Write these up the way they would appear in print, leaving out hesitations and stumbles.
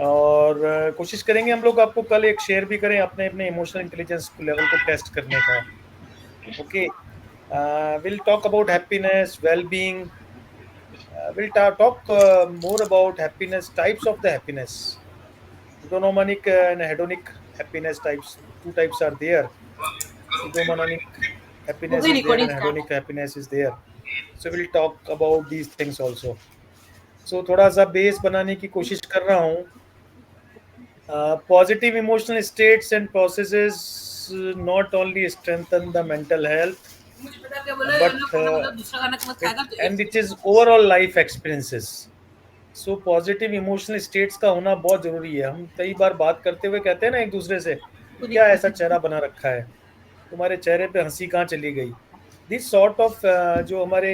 और कोशिश करेंगे हम लोग आपको कल एक शेयर भी करें अपने अपने इमोशनल इंटेलिजेंस लेवल को टेस्ट करने का। Okay, will talk about happiness, well being, we'll talk more about happiness, types of the happiness. Eudaimonic and hedonic happiness types. Two types are there. Eudaimonic हो happiness गई is there and recording hedonic start. happiness is there. So we'll talk about these things also. So थोड़ा सा base बनाने की कोशिश कर रहा हूँ. Positive emotional states and processes not only strengthen the mental health, मुझे पता क्या बोला, ये but लोग खाना मतलब दूसरा खाना मत it खाएगा तो एक and it second. is overall life experiences. So positive emotional states का होना बहुत जरूरी है. हम कई बार बात करते हुए कहते हैं ना एक दूसरे से कि क्या ऐसा चेहरा बना रखा है, तुम्हारे चेहरे पे हंसी कहाँ चली गई. दिस सॉर्ट ऑफ जो हमारे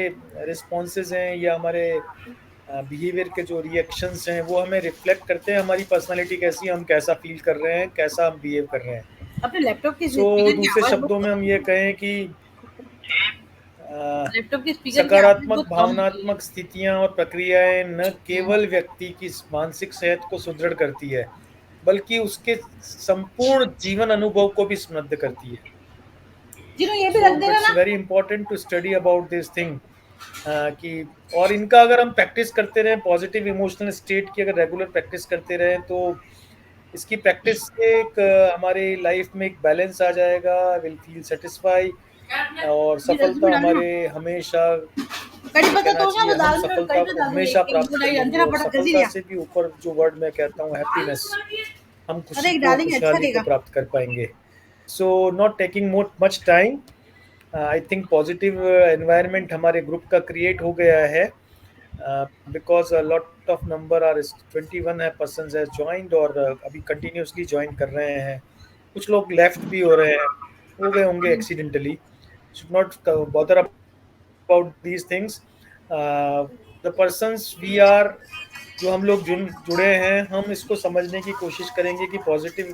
रिस्पॉन्सेज हैं या हमारे बिहेवियर के जो रिएक्शंस हैं वो हमें रिफ्लेक्ट करते हैं हमारी पर्सनालिटी कैसी है, हम कैसा फील कर रहे हैं, कैसा हम बिहेव कर रहे हैं. अपने लैपटॉप के सो स्पीकर की दूसरे आवाज शब्दों में बहुत, हम ये कहें कि लैपटॉप के स्पीकर की आवाज सकारात्मक बहुत कम हो रही है। भावनात्मक स्थितियां और प्रक्रियाएं न केवल व्यक्ति की मानसिक सेहत को सुदृढ़ करती है बल्कि उसके संपूर्ण जीवन अनुभव को भी समृद्ध करती है. जीरो ये भी सो रख देना इट्स ना। Very important to study about this thing कि और इनका अगर हम प्रैक्टिस करते रहें, पॉजिटिव इमोशनल स्टेट की अगर रेगुलर प्रैक्टिस करते रहें तो इसकी प्रैक्टिस से एक हमारी लाइफ में एक बैलेंस आ जाएगा, विल फील सेटिस्फाई और ये रस सफलता भी डालना। हमारे हमेशा कड़ी पत्ता कहना तो ना चाहिए वो हम दाल में, और कड़ी सफलता में को डाल दूंगी हमेशा एक एक प्राप्त गुलाई कर लेंगे अंजना और फटा कर सफलता दिया। से भी ऊपर जो वर्ड मैं कहता हूँ हैप्पीनेस, हम अरे खुशी एक को डालेंगे अच्छा खुशहाली को देगा। प्राप्त कर पाएंगे. So not taking much time, I think positive environment हमारे ग्रुप का क्रिएट हो गया है because lot of number are 21 है पर्सन है ज्वाइंड और अभी कंटिन्यूसली ज्वाइन कर रहे हैं. कुछ लोग लेफ्ट भी हो रहे हैं, हो गए होंगे accidentally. Should not bother about these things. The persons we are, जो हम लोग जुड़े हैं, हम इसको समझने की कोशिश करेंगे कि पॉजिटिव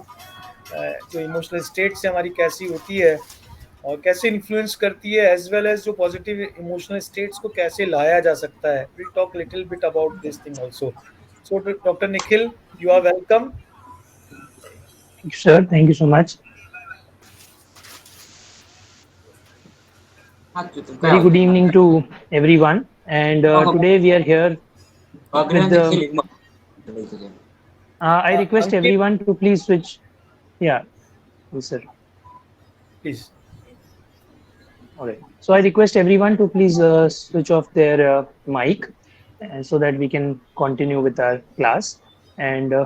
जो इमोशनल स्टेट से हमारी कैसी होती है और कैसे इन्फ्लुएंस करती है, एज वेल एज जो पॉजिटिव इमोशनल स्टेट्स को कैसे लाया जा सकता है. Will talk little bit about this thing also. So doctor Nikhil, you are welcome. Thank you, sir. Thank you so much. Very good evening to everyone. And today we are here with the. I request Ankit, everyone to please switch. Yeah, yes, sir. Please. All right. So I request everyone to please switch off their mic, so that we can continue with our class. And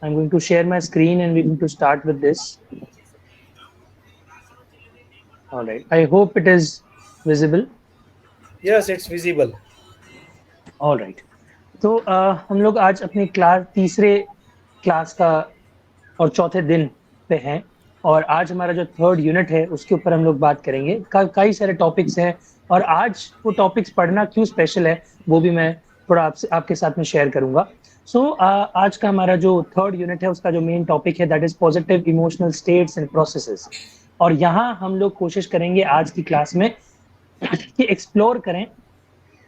I'm going to share my screen, and we're going to start with this. All right. I hope it is visible. Yes, it's visible. All right. तो हम लोग आज अपनी तीसरे class का और चौथे दिन पे हैं, और आज हमारा जो थर्ड यूनिट है उसके ऊपर हम लोग बात करेंगे. कई सारे टॉपिक्स हैं, और आज वो टॉपिक्स पढ़ना क्यों स्पेशल है वो भी मैं थोड़ा आपके साथ में शेयर करूंगा. सो आज का हमारा जो थर्ड यूनिट है उसका जो मेन टॉपिक है that is positive emotional states and processes. और यहाँ हम लोग कोशिश करेंगे आज की क्लास में कि एक्सप्लोर करें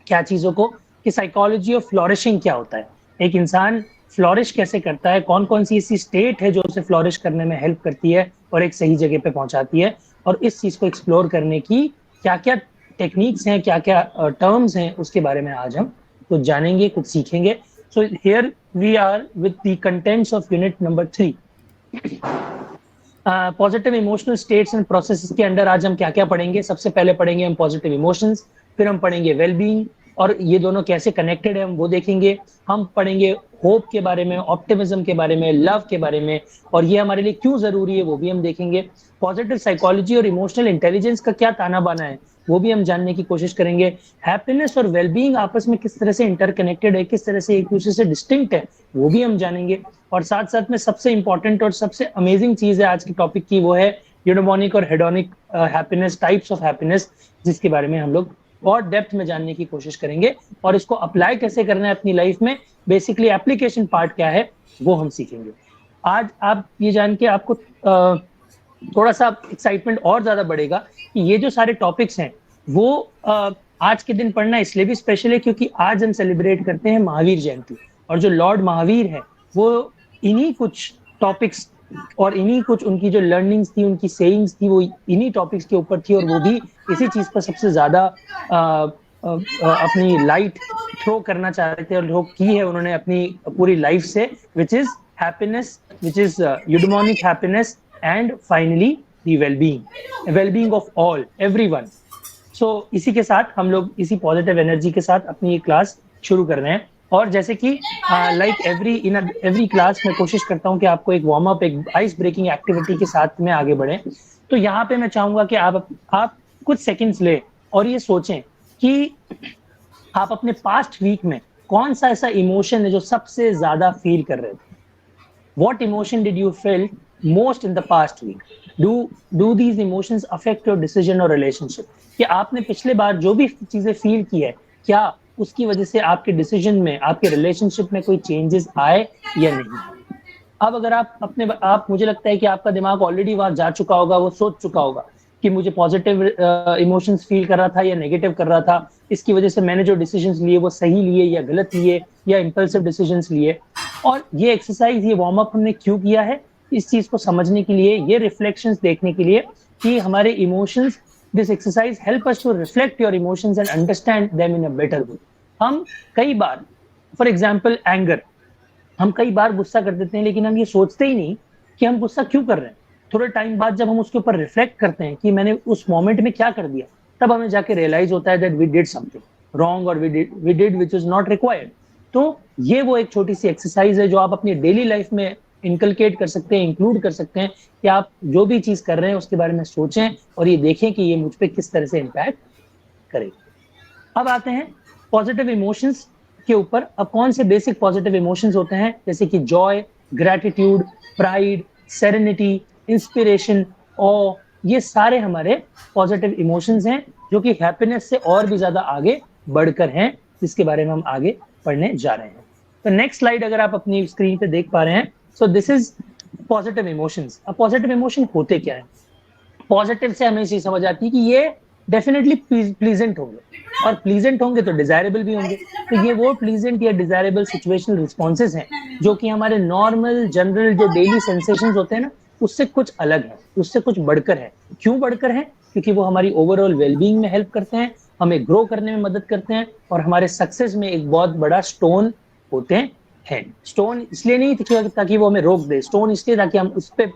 क्या चीज़ों को, कि साइकोलॉजी ऑफ फ्लोरिशिंग क्या होता है, एक इंसान फ्लोरिश कैसे करता है, कौन कौन सी ऐसी स्टेट है जो उसे फ्लोरिश करने में हेल्प करती है और एक सही जगह पे पहुंचाती है. और इस चीज़ को एक्सप्लोर करने की क्या क्या टेक्निक्स हैं, क्या क्या टर्म्स हैं, उसके बारे में आज हम कुछ जानेंगे, कुछ सीखेंगे. So here we are with the contents of unit number 3. Positive emotional states and processes के अंडर आज हम क्या क्या पढ़ेंगे. सबसे पहले पढ़ेंगे हम पॉजिटिव इमोशंस, फिर हम पढ़ेंगे वेलबींग, और ये दोनों कैसे कनेक्टेड है हम वो देखेंगे. हम पढ़ेंगे होप के बारे में, ऑप्टिमिज्म के बारे में, लव के बारे में, और ये हमारे लिए क्यों जरूरी है वो भी हम देखेंगे. पॉजिटिव साइकोलॉजी और इमोशनल इंटेलिजेंस का क्या ताना बाना है वो भी हम जानने की कोशिश करेंगे. हैप्पीनेस और वेलबींग आपस में किस तरह से इंटरकनेक्टेड है, किस तरह से एक दूसरे से डिस्टिंक्ट है, वो भी हम जानेंगे. और साथ साथ में सबसे इंपॉर्टेंट और सबसे अमेजिंग चीज है आज के टॉपिक की, वो है यूडोमोनिक और hedonic happiness, types of happiness, जिसके बारे में हम लोग और डेप्थ में जानने की कोशिश करेंगे. और इसको अप्लाई कैसे करना है अपनी लाइफ में, बेसिकली एप्लीकेशन पार्ट क्या है वो हम सीखेंगे. आज आप ये जान के आपको थोड़ा सा एक्साइटमेंट और ज्यादा बढ़ेगा कि ये जो सारे टॉपिक्स हैं वो आज के दिन पढ़ना इसलिए भी स्पेशल है क्योंकि आज हम सेलिब्रेट करते हैं महावीर जयंती. और जो लॉर्ड महावीर है वो इन्हीं कुछ टॉपिक्स और इन्हीं कुछ उनकी जो लर्निंग्स थी, उनकी सेइंग्स थी, वो इन्हीं टॉपिक्स के ऊपर थी, और वो भी इसी चीज पर सबसे ज्यादा अपनी लाइट थ्रो करना चाह रहे थे, और थ्रो की है उन्होंने अपनी पूरी लाइफ से, which is happiness, which is eudaimonic happiness, and finally the wellbeing of all, everyone. So इसी के साथ हम लोग इसी पॉजिटिव एनर्जी के साथ अपनी ये क्लास शुरू कर रहे हैं। और जैसे कि लाइक एवरी क्लास मैं कोशिश करता हूँ कि आपको एक वार्म अप, एक आइस ब्रेकिंग एक्टिविटी के साथ में आगे बढ़े। तो यहाँ पे मैं चाहूंगा कि आप कुछ सेकंड्स ले और ये सोचें कि आप अपने पास्ट वीक में कौन सा ऐसा इमोशन है जो सबसे ज्यादा फील कर रहे थे। What emotion did you feel most in the past week? Do these emotions affect your decision or relationship? कि आपने पिछले बार जो भी चीजें फील की है, क्या उसकी वजह से आपके डिसीजन में, आपके रिलेशनशिप में कोई चेंजेस आए या नहीं। अब अगर आप मुझे लगता है कि आपका दिमाग ऑलरेडी वहां जा चुका होगा, वो सोच चुका होगा कि मुझे पॉजिटिव इमोशंस फील कर रहा था या नेगेटिव कर रहा था, इसकी वजह से मैंने जो डिसीजंस लिए वो सही लिए या गलत लिए या इंपल्सिव डिसीजंस लिए। और ये एक्सरसाइज, ये वार्म अप हमने क्यों किया है, इस चीज को समझने के लिए, ये रिफ्लेक्शंस देखने के लिए कि हमारे emotions, this exercise help us to reflect your emotions and understand them in a better way. हम कई बार, फॉर एग्जाम्पल एंगर, हम कई बार गुस्सा कर देते हैं, लेकिन हम ये सोचते ही नहीं कि हम गुस्सा क्यों कर रहे हैं। थोड़े टाइम बाद जब हम उसके ऊपर रिफ्लेक्ट करते हैं कि मैंने उस मोमेंट में क्या कर दिया, तब हमें जाके रियलाइज होता है that we did something wrong और we did which is not required. तो ये वो एक छोटी सी एक्सरसाइज है जो आप अपनी डेली लाइफ में इनकलकेट कर सकते हैं, इंक्लूड कर सकते हैं, कि आप जो भी चीज कर रहे हैं उसके बारे में सोचें और ये देखें कि ये मुझ पे किस तरह से इम्पैक्ट करेगी। अब आते हैं पॉजिटिव इमोशंस के ऊपर। अब कौन से बेसिक पॉजिटिव इमोशंस होते हैं, जैसे कि joy, gratitude, pride, serenity, inspiration, awe, ये सारे हमारे पॉजिटिव इमोशंस हैं जो कि हैप्पीनेस से और भी ज्यादा आगे बढ़कर हैं, जिसके बारे में हम आगे पढ़ने जा रहे हैं। तो नेक्स्ट स्लाइड अगर आप अपनी स्क्रीन पे देख पा रहे हैं, so this is positive emotions. अब पॉजिटिव इमोशन होते क्या है? पॉजिटिव से हमें ये समझ आती है कि ये डेफिनेटली प्लीजेंट होंगे, और प्लीजेंट होंगे तो डिजायरेबल भी होंगे। तो ये वो प्लीजेंट या डिजायरेबल सिचुएशनल रिस्पॉन्सेज हैं जो कि हमारे नॉर्मल जनरल जो डेली सेंसेशंस होते हैं ना, उससे कुछ अलग है, उससे कुछ बढ़कर है। क्यों बढ़कर है? क्योंकि वो हमारी ओवरऑल वेलबींग में हेल्प करते हैं, हमें ग्रो करने में मदद करते हैं, और हमारे सक्सेस में एक बहुत बड़ा स्टोन होते हैं। स्टोन इसलिए नहीं ताकि वो हमें रोक दे, स्टोन इसलिए ताकि हम उस पे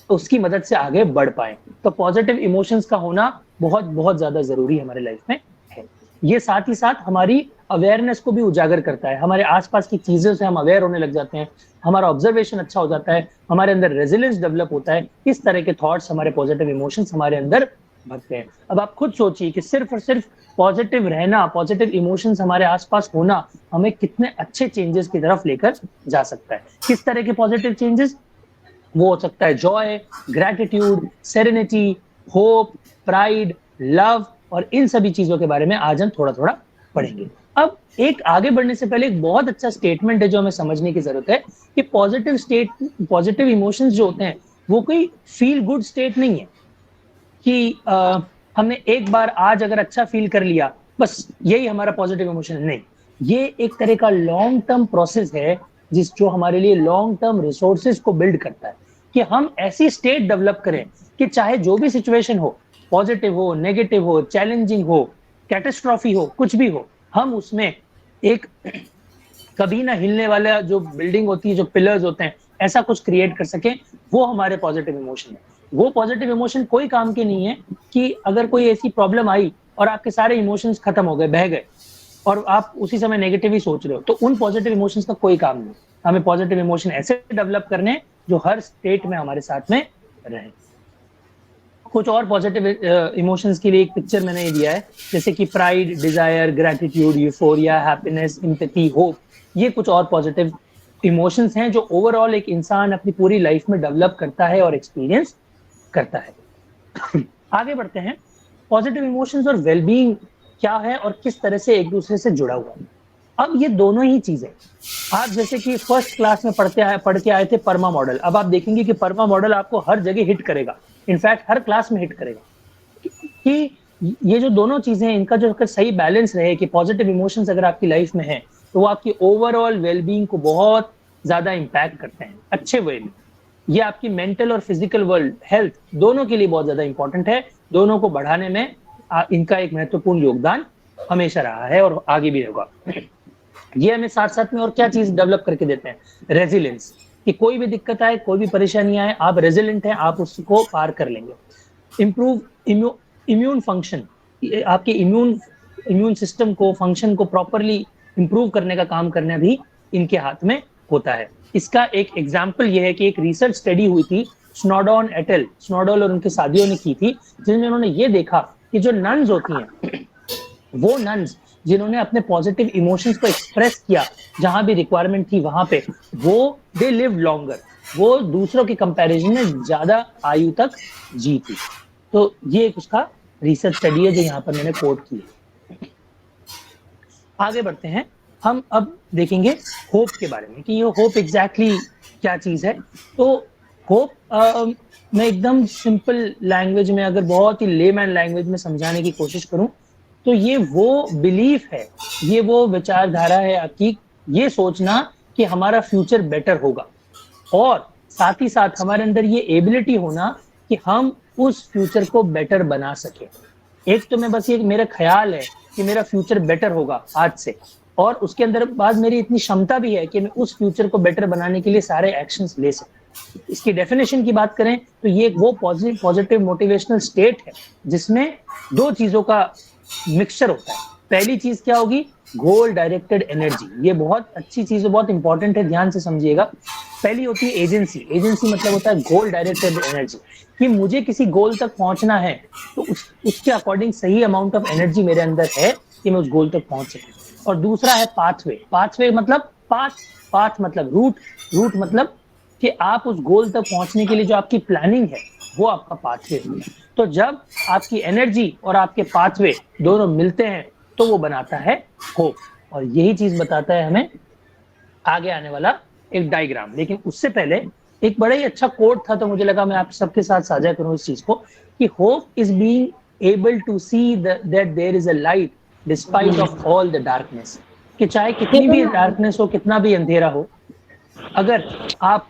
उसकी मदद से आगे बढ़ पाए। तो पॉजिटिव इमोशंस का होना बहुत बहुत ज्यादा जरूरी हमारे लाइफ में है। ये साथ ही साथ हमारी अवेयरनेस को भी उजागर करता है, हमारे आसपास की चीजों से हम अवेयर होने लग जाते हैं, हमारा ऑब्जर्वेशन अच्छा हो जाता है, हमारे अंदर रेजिलियंस डेवलप होता है। इस तरह के थॉट्स, हमारे पॉजिटिव इमोशंस हमारे अंदर भरते हैं। अब आप खुद सोचिए कि सिर्फ और सिर्फ पॉजिटिव रहना, पॉजिटिव इमोशंस हमारे आसपास होना हमें कितने अच्छे चेंजेस की तरफ लेकर जा सकता है। किस तरह के पॉजिटिव चेंजेस? वो हो सकता है Joy, gratitude, serenity, hope, pride, love, और इन सभी चीजों के बारे में आज हम थोड़ा थोड़ा पढ़ेंगे। अब एक आगे बढ़ने से पहले एक बहुत अच्छा स्टेटमेंट है जो हमें समझने की जरूरत है कि पॉजिटिव इमोशंस जो होते हैं वो कोई फील गुड स्टेट नहीं है कि हमने एक बार आज अगर अच्छा फील कर लिया बस यही हमारा पॉजिटिव इमोशन है। नहीं, ये एक तरह का लॉन्ग टर्म प्रोसेस है जो हमारे लिए लॉन्ग टर्म रिसोर्सेज को बिल्ड करता है कि हम ऐसी स्टेट डेवलप करें कि चाहे जो भी सिचुएशन हो, पॉजिटिव हो, नेगेटिव हो, चैलेंजिंग हो, कैटास्ट्रॉफी हो, कुछ भी हो, हम उसमें एक कभी ना हिलने वाला जो बिल्डिंग होती है, जो पिलर्स होते हैं, ऐसा कुछ क्रिएट कर सके। वो हमारे पॉजिटिव इमोशन है। वो पॉजिटिव इमोशन कोई काम के नहीं है कि अगर कोई ऐसी प्रॉब्लम आई और आपके सारे इमोशंस खत्म हो गए, बह गए, और आप उसी समय नेगेटिव ही सोच रहे हो, तो उन पॉजिटिव इमोशंस का कोई काम नहीं। हमें पॉजिटिव इमोशन ऐसे डेवलप करने जो हर स्टेट में हमारे साथ में रहे। कुछ और पॉजिटिव इमोशंस के लिए एक पिक्चर मैंने ये दिया है, जैसे कि pride, desire, gratitude, euphoria, happiness, empathy, hope. ये कुछ और पॉजिटिव इमोशंस हैं जो ओवरऑल एक इंसान अपनी पूरी लाइफ में डेवलप करता है और एक्सपीरियंस करता है। आगे बढ़ते हैं। पॉजिटिव इमोशंस और वेलबीइंग क्या है और किस तरह से एक दूसरे से जुड़ा हुआ है। अब ये दोनों ही चीजें, आप जैसे कि फर्स्ट क्लास में पढ़ के आए थे परमा मॉडल। अब आप देखेंगे कि परमा मॉडल आपको हर जगह हिट करेगा, इनफैक्ट हर क्लास में हिट करेगा कि ये जो दोनों चीजें हैं इनका जो अगर सही बैलेंस रहे कि पॉजिटिव इमोशंस अगर आपकी लाइफ में है तो वो आपकी ओवरऑल वेलबीइंग को बहुत ज्यादा इम्पैक्ट करते हैं अच्छे वे में। ये आपकी मेंटल और फिजिकल वर्ल्ड हेल्थ दोनों के लिए बहुत ज्यादा इंपॉर्टेंट है। दोनों को बढ़ाने में इनका एक महत्वपूर्ण योगदान हमेशा रहा है और आगे भी होगा। ये हमें साथ साथ में और क्या चीज डेवलप करके देते हैं, रेजिलियंस, कि कोई भी दिक्कत आए, कोई भी परेशानी आए, आप रेजिलियंट हैं, आप उसको पार कर लेंगे। इम्प्रूव इम्यून फंक्शन, आपके इम्यून सिस्टम को, फंक्शन को प्रॉपरली इंप्रूव करने का काम करना भी इनके हाथ में होता है। इसका एक एग्जाम्पल यह है कि एक रिसर्च स्टडी हुई थी, स्नोडॉन एटल, स्नोडॉल और उनके साथियों ने की थी, जिसमें उन्होंने ये देखा कि जो नन्स होती हैं, वो नन्स जिन्होंने अपने पॉजिटिव इमोशंस को एक्सप्रेस किया जहां भी रिक्वायरमेंट थी वहां पे, वो दे लिव लॉन्गर, वो दूसरों के कंपैरिजन में ज्यादा आयु तक जी थी। तो ये एक उसका रिसर्च स्टडी है जो यहाँ पर मैंने कोट की है। आगे बढ़ते हैं, हम अब देखेंगे होप के बारे में कि ये होप एग्जैक्टली क्या चीज है। तो होप मैं एकदम सिंपल लैंग्वेज में, अगर बहुत ही लेमैन लैंग्वेज में समझाने की कोशिश करूं, तो ये वो बिलीफ है, ये वो विचारधारा है आपकी, ये सोचना कि हमारा फ्यूचर बेटर होगा, और साथ ही साथ हमारे अंदर ये एबिलिटी होना कि हम उस फ्यूचर को बेटर बना सके। एक तो मैं बस ये मेरा ख्याल है कि मेरा फ्यूचर बेटर होगा आज से, और उसके अंदर बाद मेरी इतनी क्षमता भी है कि मैं उस फ्यूचर को बेटर बनाने के लिए सारे एक्शंस ले सकूं। इसकी डेफिनेशन की बात करें तो ये वो पॉजिटिव मोटिवेशनल स्टेट है जिसमें दो चीजों का मिक्सचर होता है। पहली चीज क्या होगी, गोल डायरेक्टेड एनर्जी। ये बहुत अच्छी चीज है, बहुत इंपॉर्टेंट है, ध्यान से समझिएगा। पहली होती है एजेंसी। एजेंसी मतलब होता है गोल डायरेक्टेड एनर्जी, कि मुझे किसी गोल तक पहुंचना है तो उसके अकॉर्डिंग सही अमाउंट ऑफ एनर्जी मेरे अंदर है कि मैं उस गोल तक पहुंच सकूं। और दूसरा है पाथवे। पाथवे मतलब पाथ मतलब रूट मतलब कि आप उस गोल तक पहुंचने के लिए जो आपकी प्लानिंग है वो आपका पाथवे है। तो जब आपकी एनर्जी और आपके पाथवे दोनों मिलते हैं तो वो बनाता है होप, और यही चीज बताता है हमें आगे आने वाला एक डायग्राम। लेकिन उससे पहले एक बड़ा ही अच्छा कोट था, तो मुझे लगा मैं आप सबके साथ साझा करूं इस चीज को, कि hope is being able to see that there is a light despite of all the darkness. कि चाहे कितनी भी डार्कनेस हो, कितना भी अंधेरा हो, अगर आप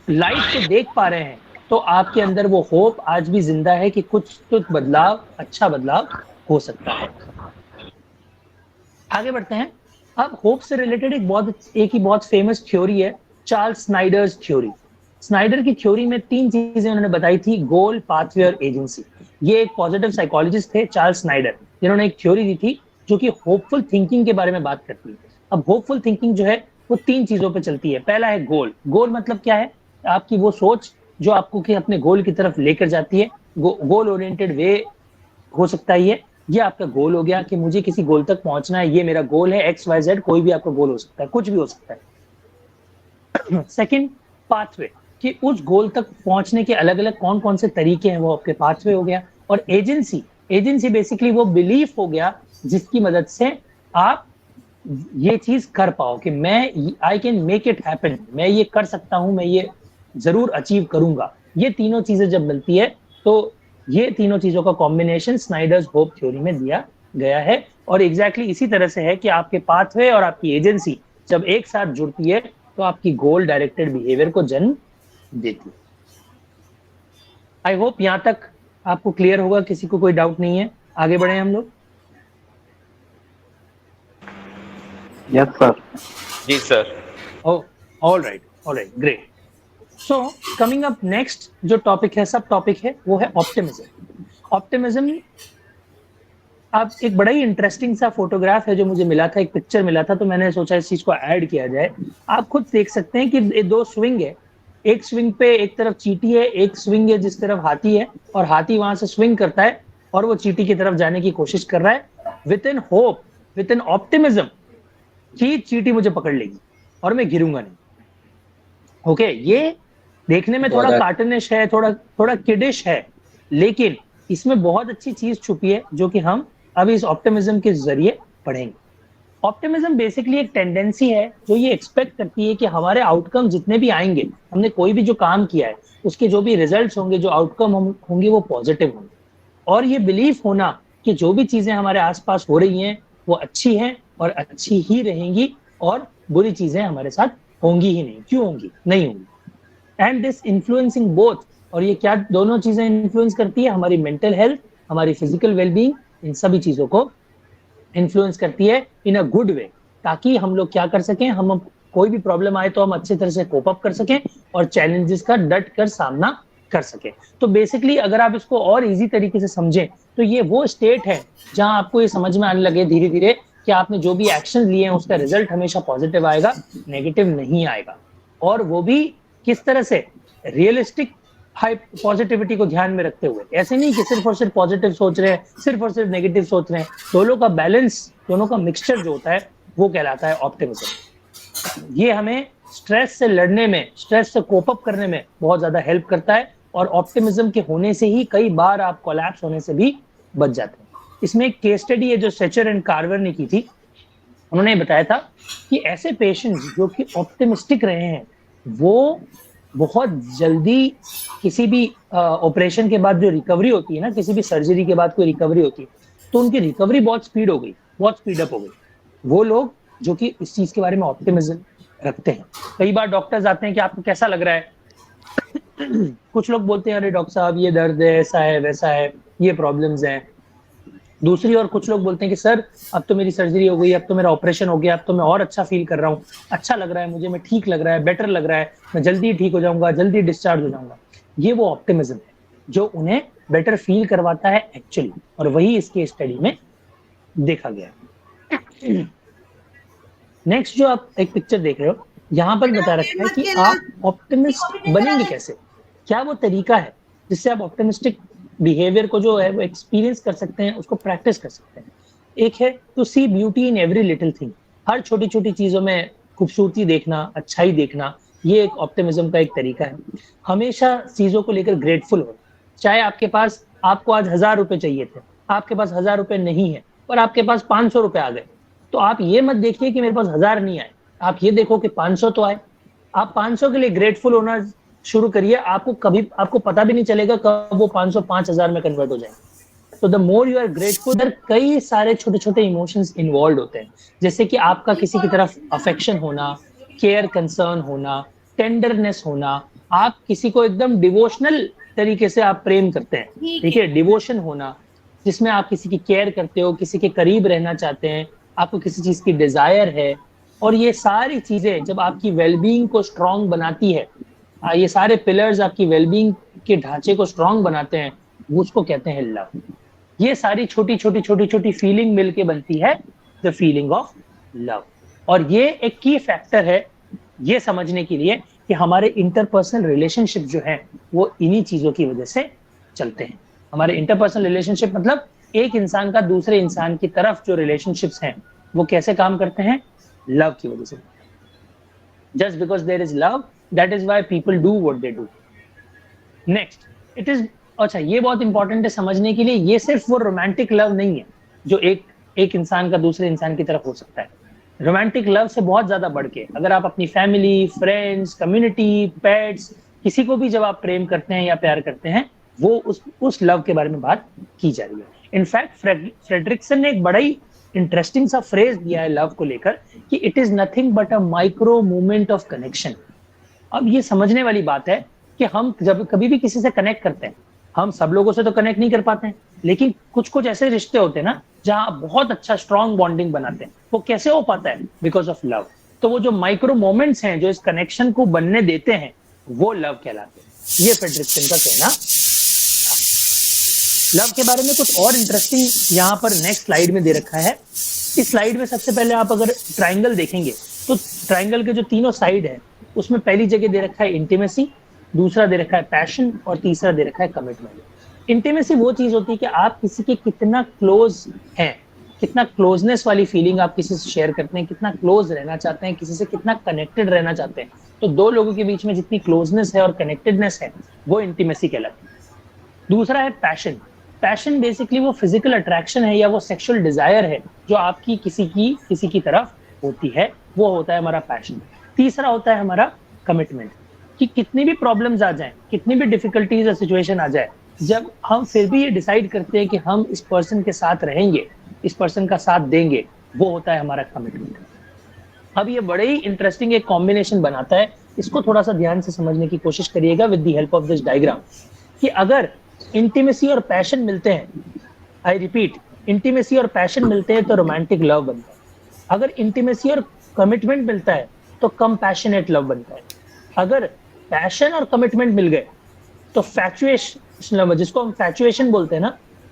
लाइट को देख पा रहे हैं तो आपके अंदर वो होप आज भी जिंदा है कि कुछ तो बदलाव, अच्छा बदलाव हो सकता है। आगे बढ़ते हैं। अब होप से रिलेटेड एक ही बहुत फेमस थ्योरी है, चार्ल्स स्नाइडर्स थ्योरी। स्नाइडर की थ्योरी में तीन चीजें उन्होंने बताई थी, गोल, पाथवे और एजेंसी। ये एक पॉजिटिव साइकोलॉजिस्ट थे चार्ल्स स्नाइडर, जिन्होंने एक थ्योरी दी थी जो कि होपफुल थिंकिंग के बारे में बात करती है। अब होपफुल थिंकिंग जो है वो तीन चीजों पे चलती है। पहला है गोल। गोल मतलब क्या है, आपकी वो सोच जो आपको कि अपने गोल की तरफ लेकर जाती है। गोल ओरिएंटेड वे हो सकता है ये आपका गोल हो गया कि मुझे किसी गोल तक पहुंचना है, ये मेरा गोल है, XYZ, कोई भी आपका गोल हो सकता है, कुछ भी हो सकता है। सेकंड, पाथवे, कि उस गोल तक पहुंचने के अलग अलग कौन कौन से तरीके हैं, वो आपके पाथवे हो गया। और एजेंसी बेसिकली वो बिलीफ हो गया जिसकी मदद से आप ये चीज कर पाओ कि I can make it happen, मैं ये कर सकता हूं, मैं ये जरूर अचीव करूंगा। ये तीनों चीजें जब मिलती है तो ये तीनों चीजों का कॉम्बिनेशन स्नाइडर्स होप थ्योरी में दिया गया है। और एग्जैक्टली इसी तरह से है कि आपके पाथवे और आपकी एजेंसी जब एक साथ जुड़ती है तो आपकी गोल डायरेक्टेड बिहेवियर को जन्म देती है। आई होप यहां तक आपको क्लियर होगा, किसी को कोई डाउट नहीं है। आगे बढ़े हम लोग। Yes sir. जी sir. All right, great. So coming up next जो टॉपिक है, सब टॉपिक है, वो है ऑप्टिमिज्म। ऑप्टिमिज्म, अब एक बड़ा ही इंटरेस्टिंग सा फोटोग्राफ है जो मुझे मिला था, एक पिक्चर मिला था, तो मैंने सोचा इस चीज को ऐड किया जाए। आप खुद देख सकते हैं कि दो स्विंग है, एक स्विंग पे एक तरफ चींटी है, एक स्विंग है जिस तरफ हाथी है, और हाथी वहां से स्विंग करता है और वो चींटी की तरफ जाने की कोशिश कर रहा है with in hope, with in optimism कि चींटी मुझे पकड़ लेगी और मैं गिरूंगा नहीं। ओके, ये देखने में थोड़ा कार्टूनिश है, थोड़ा किडिश है, लेकिन इसमें बहुत अच्छी चीज छुपी है जो कि हम अभी इस ऑप्टिमिज्म के जरिए पढ़ेंगे। ऑप्टिमिज्म बेसिकली एक टेंडेंसी है जो ये एक्सपेक्ट करती है कि हमारे आउटकम जितने भी आएंगे, हमने कोई भी जो काम किया है उसके जो भी रिजल्ट्स होंगे, जो आउटकम होंगे, वो पॉजिटिव होंगे। और ये बिलीफ होना कि जो भी चीजें हमारे आसपास हो रही हैं वो अच्छी हैं और अच्छी ही रहेंगी और बुरी चीजें हमारे साथ होंगी ही नहीं। क्यों होंगी? नहीं होंगी। एंड दिस इन्फ्लुएंसिंग बोथ, और ये क्या दोनों चीजें इन्फ्लुएंस करती है? हमारी मेंटल हेल्थ, हमारी फिजिकल वेलबींग, इन सभी चीजों को इन्फ्लुएंस करती है इन अ गुड वे, ताकि हम लोग क्या कर सकें, हम कोई भी प्रॉब्लम आए तो हम अच्छे तरह से कोप अप कर सकें और चैलेंजेस का डट कर सामना कर सकें। तो बेसिकली अगर आप इसको और इजी तरीके से समझें तो ये वो स्टेट है जहां आपको ये समझ में आने लगे धीरे धीरे कि आपने जो भी एक्शन लिए हैं उसका रिजल्ट हमेशा पॉजिटिव आएगा, नेगेटिव नहीं आएगा। और वो भी किस तरह से? रियलिस्टिक हाई पॉजिटिविटी को ध्यान में रखते हुए। ऐसे नहीं कि सिर्फ और सिर्फ पॉजिटिव सोच रहे हैं, सिर्फ और सिर्फ नेगेटिव सोच रहे हैं। दोनों का बैलेंस, दोनों का मिक्सचर जो होता है वो कहलाता है ऑप्टिमिज्म। ये हमें स्ट्रेस से लड़ने में, स्ट्रेस से कोप अप करने में बहुत ज्यादा हेल्प करता है, और ऑप्टिमिज्म के होने से ही कई बार आप कोलैप्स होने से भी बच जाते हैं। इसमें एक केस स्टडी है जो सेचर एंड कार्वर ने की थी। उन्होंने बताया था कि ऐसे पेशेंट्स जो कि ऑप्टिमिस्टिक रहे हैं वो बहुत जल्दी किसी भी ऑपरेशन के बाद जो रिकवरी होती है ना, किसी भी सर्जरी के बाद कोई रिकवरी होती है, तो उनकी रिकवरी बहुत स्पीड हो गई, बहुत स्पीड अप हो गई। वो लोग जो कि इस चीज के बारे में ऑप्टिमिज्म रखते हैं। कई बार डॉक्टर्स आते हैं कि आपको कैसा लग रहा है? कुछ लोग बोलते हैं अरे डॉक्टर साहब ये दर्द है, ऐसा है, वैसा है, ये प्रॉब्लम्स हैं। दूसरी और कुछ लोग बोलते हैं कि सर अब तो मेरी सर्जरी हो गई, अब तो मेरा ऑपरेशन हो गया, अब तो मैं और अच्छा फील कर रहा हूँ, अच्छा लग रहा है मुझे, मैं ठीक लग रहा है, बेटर लग रहा है, मैं जल्दी ठीक हो जाऊंगा, जल्दी डिस्चार्ज हो जाऊंगा। ये वो ऑप्टिमिज्म है जो उन्हें बेटर फील करवाता है एक्चुअली, और वही इसके स्टडी में देखा गया। नेक्स्ट जो आप एक पिक्चर देख रहे हो, यहाँ पर बता रखा है कि आप ऑप्टिमिस्ट बनेंगे कैसे, क्या वो तरीका है जिससे आप ऑप्टिमिस्टिक बिहेवियर को जो है वो एक्सपीरियंस कर सकते हैं, उसको प्रैक्टिस कर सकते हैं। एक है to see beauty in every little thing, हर छोटी छोटी चीजों में खूबसूरती देखना, अच्छाई देखना, ये एक ऑप्टिमिज्म का एक तरीका है। हमेशा चीजों को लेकर ग्रेटफुल हो, चाहे आपके पास, आपको आज 1000 रुपए चाहिए थे, आपके पास 1000 रुपए नहीं है, पर आपके पास 500 रुपए आ गए, तो आप ये मत देखिए कि मेरे पास 1000 नहीं आए, आप ये देखो कि 500 तो आए। आप 500 के लिए ग्रेटफुल होना शुरू करिए, आपको पता भी नहीं चलेगा कब वो 500 5000 में कन्वर्ट हो जाएंगे। तो the more you are grateful, there कई सारे छोटे छोटे इमोशंस इन्वॉल्व होते हैं, जैसे कि आपका किसी की तरफ अफेक्शन होना, केयर कंसर्न होना, टेंडरनेस होना, आप किसी को एकदम डिवोशनल तरीके से आप प्रेम करते हैं, ठीक है, डिवोशन होना, जिसमें आप किसी की केयर करते हो, किसी के करीब रहना चाहते हैं, आपको किसी चीज की डिजायर है। और ये सारी चीजें जब आपकी वेलबींग को स्ट्रांग बनाती है, ये सारे पिलर्स आपकी वेलबींग के ढांचे को स्ट्रांग बनाते हैं, वो उसको कहते हैं लव। ये सारी छोटी छोटी छोटी छोटी फीलिंग मिलके बनती है द फीलिंग ऑफ लव। और ये एक की फैक्टर है ये समझने के लिए कि हमारे इंटरपर्सनल रिलेशनशिप जो है वो इन्हीं चीजों की वजह से चलते हैं। हमारे इंटरपर्सनल रिलेशनशिप मतलब एक इंसान का दूसरे इंसान की तरफ जो रिलेशनशिप्स हैं वो कैसे काम करते हैं? लव की वजह से। Just because there is love, that is why people do what they do. Next it is, अच्छा ये बहुत इंपॉर्टेंट है समझने के लिए, ये सिर्फ वो रोमांटिक लव नहीं है जो एक इंसान का दूसरे इंसान की तरफ हो सकता है। रोमांटिक लव से बहुत ज्यादा बढ़ के अगर आप अपनी फैमिली, फ्रेंड्स, कम्युनिटी, पेट्स, किसी को भी जब आप प्रेम करते हैं या प्यार करते हैं, वो उस लव के बारे में बात की जा रही है। इनफैक्ट फ्रेडरिक्सन ने एक बड़ा ही इंटरेस्टिंग सा फ्रेज दिया है लव को लेकर कि it is nothing but a micro movement of connection. अब ये समझने वाली बात है कि हम जब कभी भी किसी से कनेक्ट करते हैं, हम सब लोगों से तो कनेक्ट नहीं कर पाते हैं, लेकिन कुछ कुछ ऐसे रिश्ते होते हैं ना जहां आप बहुत अच्छा स्ट्रॉन्ग बॉन्डिंग बनाते हैं। वो कैसे हो पाता है? Because of love. तो वो जो माइक्रो मोमेंट्स हैं जो इस कनेक्शन को बनने देते हैं वो लव कहलाते हैं। ये फ्रेडरिक्सन का कहना। लव के बारे में कुछ और इंटरेस्टिंग यहाँ पर नेक्स्ट स्लाइड में दे रखा है। इस स्लाइड में सबसे पहले आप अगर ट्राइंगल देखेंगे तो ट्राइंगल के जो तीनों साइड है उसमें पहली जगह दे रखा है इंटीमेसी, दूसरा दे रखा है पैशन और तीसरा दे रखा है कमिटमेंट। इंटीमेसी वो चीज होती है कि आप किसी के कितना क्लोज हैं, कितना क्लोजनेस वाली फीलिंग आप किसी से शेयर करते हैं, कितना क्लोज रहना चाहते हैं, किसी से कितना कनेक्टेड रहना चाहते हैं। तो दो लोगों के बीच में जितनी क्लोजनेस है और कनेक्टेडनेस है वो इंटीमेसी कहलाती है। दूसरा है पैशन। पैशन बेसिकली वो फिजिकल अट्रैक्शन है या वो सेक्सुअल डिजायर है जो आपकी किसी की तरफ होती है, वो होता है हमारा पैशन। तीसरा होता है हमारा कमिटमेंट, कि कितनी भी प्रॉब्लम्स आ जाएं, कितनी भी डिफिकल्टीज या सिचुएशन आ जाए, जब हम फिर भी ये डिसाइड करते हैं कि हम इस पर्सन के साथ रहेंगे, इस पर्सन का साथ देंगे, वो होता है हमारा कमिटमेंट। अब ये बड़े ही इंटरेस्टिंग एक कॉम्बिनेशन बनाता है, इसको थोड़ा सा ध्यान से समझने की कोशिश करिएगा with the help of this diagram, कि अगर इंटीमेसी और पैशन मिलते हैं, आई रिपीट, इंटीमेसी और पैशन मिलते हैं तो रोमांटिक लव बनता है। अगर इंटीमेसी और कमिटमेंट मिलता है तो कंपैशनेट लव बनता है। अगर पैशन और कमिटमेंट मिल गए तो फैचुएशन लव, जिसको हम फैचुएशन बोलते हैं ना,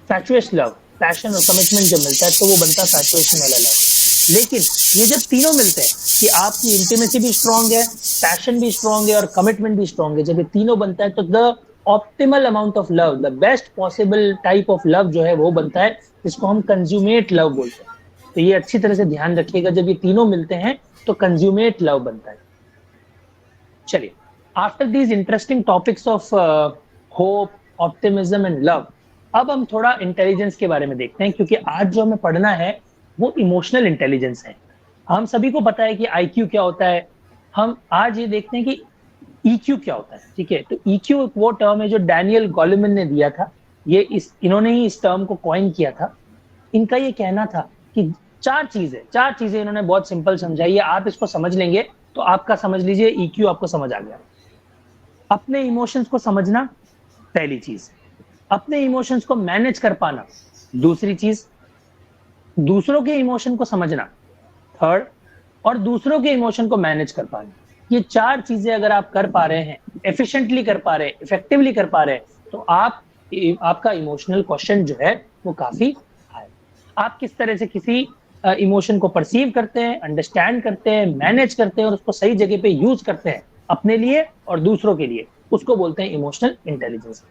फैचुएस लव, पैशन और कमिटमेंट जब मिलता है तो वो बनता है फैचुएशन वाला लव। लेकिन ये जब तीनों मिलते हैं कि आपकी इंटीमेसी भी स्ट्रांग है, पैशन भी स्ट्रांग है और कमिटमेंट भी स्ट्रांग है, जब ये तीनों बनता है तो the optimal amount of love, the best possible type of love जो है वो बनता है, जिसको हम कंज्यूमेट लव बोलते हैं। तो ये अच्छी तरह से ध्यान रखिएगा, जब ये तीनों मिलते हैं तो कंज्यूमेट लव बनता है। चलिए, after these interesting topics of hope, optimism and love, अब हम थोड़ा इंटेलिजेंस के बारे में देखते हैं, क्योंकि आज जो हमें पढ़ना है वो इमोशनल इंटेलिजेंस है। हम सभी को पता है कि आईक्यू क्या होता है, हम आज ये देखते हैं कि ईक्यू क्या होता है। ठीक है, तो ईक्यू एक वो टर्म है जो डैनियल गोलेमन ने दिया था, इन्होंने ही इस टर्म को कॉइन किया था। इनका ये कहना था कि चार चीजें इन्होंने बहुत सिंपल समझाई है, आप इसको समझ लेंगे तो आपका समझ लीजिए ईक्यू आपको समझ आ गया। अपने इमोशंस को समझना पहली चीज, अपने इमोशंस को मैनेज कर पाना दूसरी चीज, दूसरों के इमोशन को समझना थर्ड, और दूसरों के इमोशन को मैनेज कर पाना। ये चार चीजें अगर आप कर पा रहे हैं, एफिशिएंटली कर पा रहे हैं, इफेक्टिवली कर पा रहे हैं, तो आपका इमोशनल क्वेश्चन जो है वो काफी हाई। आप किस तरह से किसी इमोशन को परसीव करते हैं, अंडरस्टैंड करते हैं, मैनेज करते हैं और उसको सही जगह पे यूज करते हैं अपने लिए और दूसरों के लिए, उसको बोलते हैं इमोशनल इंटेलिजेंस।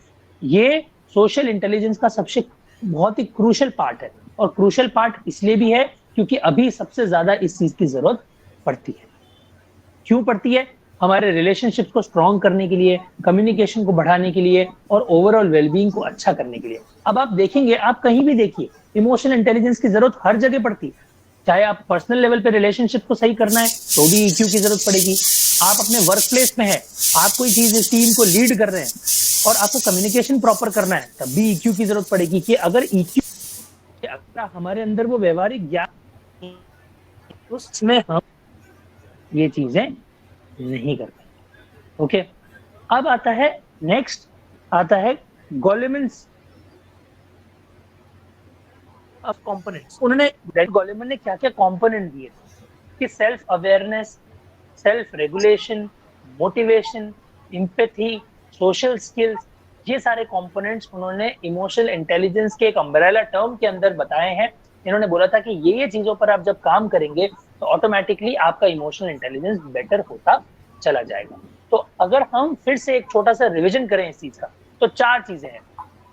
ये सोशल इंटेलिजेंस का सबसे बहुत ही क्रूशियल पार्ट है, और क्रूशियल पार्ट इसलिए भी है क्योंकि अभी सबसे ज्यादा इस चीज की जरूरत पड़ती है। क्यों पड़ती है? हमारे रिलेशनशिप को स्ट्रॉन्ग करने के लिए, कम्युनिकेशन को बढ़ाने के लिए और ओवरऑल वेलबींग को अच्छा करने के लिए। अब आप देखेंगे, आप कहीं भी देखिए, इमोशनल इंटेलिजेंस की जरूरत हर जगह पड़ती है। चाहे आप पर्सनल लेवल पे रिलेशनशिप को सही करना है तो भी ईक्यू की जरूरत पड़ेगी। आप अपने वर्क प्लेस में है, आप कोई चीज टीम को लीड कर रहे हैं और आपको कम्युनिकेशन प्रॉपर करना है, तब भी ईक्यू की जरूरत पड़ेगी। कि अगर ईक्यू, अगर हमारे अंदर वो व्यवहारिक ज्ञान, उसमें हम ये चीजें नहीं कर पाएंगे। ओके, अब आता है नेक्स्ट, आता है गोलेमन्स ऑफ कंपोनेंट्स। उन्होंने गोलेमन ने क्या क्या कंपोनेंट दिए कि self awareness, self regulation, motivation, empathy, social skills, ये सारे कंपोनेंट्स उन्होंने इमोशनल इंटेलिजेंस के एक अम्ब्रेला टर्म के अंदर बताए हैं। इन्होंने बोला था कि ये चीजों पर आप जब काम करेंगे तो ऑटोमेटिकली आपका इमोशनल इंटेलिजेंस बेटर होता चला जाएगा। तो अगर हम फिर से एक छोटा सा रिवीजन करें इस चीज का, तो चार चीजें हैं: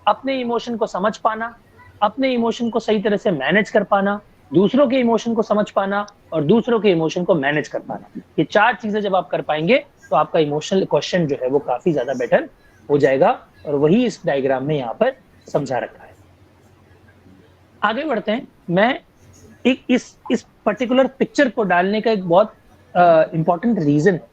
अपने इमोशन को समझ पाना, अपने इमोशन को सही तरह से मैनेज कर पाना, दूसरों के इमोशन को समझ पाना और दूसरों के इमोशन को मैनेज कर पाना। ये चार चीजें जब आप कर पाएंगे तो आपका इमोशनल क्वेश्चन जो है वो काफी ज्यादा बेटर हो जाएगा, और वही इस डायग्राम में यहाँ पर समझा रखा है। आगे बढ़ते हैं। मैं एक इस पर्टिकुलर पिक्चर को डालने का एक बहुत इंपॉर्टेंट रीजन है।